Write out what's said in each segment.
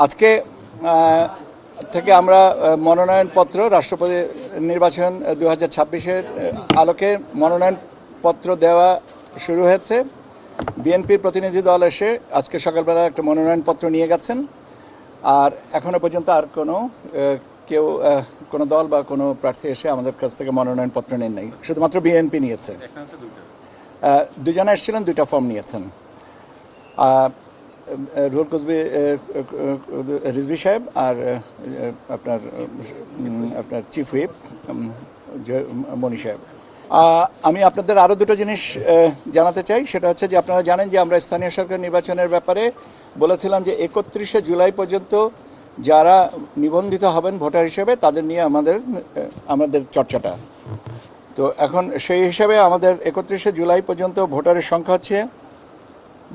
আজকে থেকে আমরা মনোনয়নপত্র রাষ্ট্রপতি নির্বাচন 2026-এর আলোকে মনোনয়নপত্র দেওয়া শুরু হয়েছে। বিএনপির প্রতিনিধি দল এসে আজকে সকালবেলা একটা মনোনয়নপত্র নিয়ে গেছেন। আর এখনও পর্যন্ত আর কেউ কোনো দল বা কোনো প্রার্থী এসে আমাদের কাছ থেকে মনোনয়নপত্র নেন নাই, শুধুমাত্র বিএনপি নিয়েছে। দুজনে এসেছিলেন, 2টা ফর্ম নিয়েছেন। রুহুল কসবি রিজভী সাহেব আর আপনার চিফ হুইপ মনি সাহেব। আমি আপনাদের আরও দুটো জিনিস জানাতে চাই। সেটা হচ্ছে যে আপনারা জানেন যে আমরা স্থানীয় সরকার নির্বাচনের ব্যাপারে বলেছিলাম যে 31শে জুলাই পর্যন্ত যারা নিবন্ধিত হবেন ভোটার হিসেবে তাদের নিয়ে আমাদের চর্চাটা। তো এখন সেই হিসাবে আমাদের 31শে জুলাই পর্যন্ত ভোটারের সংখ্যা হচ্ছে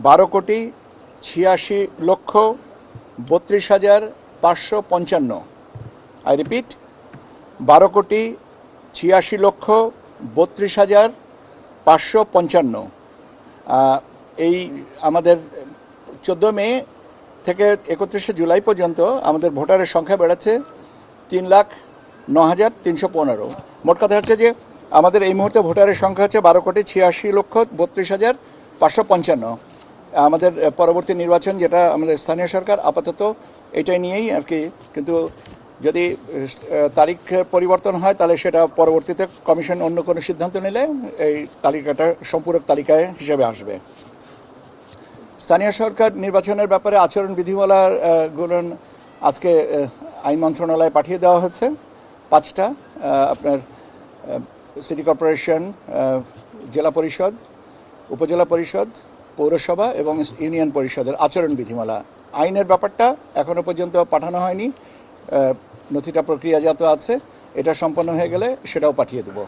12,86,32,555। I repeat, 12,86,32,555। এই আমাদের 14 মে থেকে 31শে জুলাই পর্যন্ত আমাদের ভোটারের সংখ্যা বেড়েছে 3,09,315। মোট কথা হচ্ছে যে আমাদের এই মুহূর্তে ভোটারের সংখ্যা হচ্ছে 12,86,32,555। আমাদের পরবর্তী নির্বাচন যেটা আমাদের স্থানীয় সরকার, আপাতত এটাই নিয়েই আর কি। কিন্তু যদি তারিখ পরিবর্তন হয় তাহলে সেটা পরবর্তীতে কমিশন অন্য কোনো সিদ্ধান্ত নিলে এই তালিকাটা সম্পূরক তালিকায় হিসেবে আসবে। স্থানীয় সরকার নির্বাচনের ব্যাপারে আচরণ বিধিমালাগুলো আজকে আইন মন্ত্রণালয়ে পাঠিয়ে দেওয়া হয়েছে। 5টা আপনার সিটি কর্পোরেশন, জেলা পরিষদ, উপজেলা পরিষদ, পৌরসভা এবং ইউনিয়ন পরিষদের আচরণ বিধিমালা। আইনের ব্যাপারটা এখনও পর্যন্ত পাঠানো হয়নি, নথিটা প্রক্রিয়াজাত আছে। এটা সম্পন্ন হয়ে গেলে সেটাও পাঠিয়ে দেবো।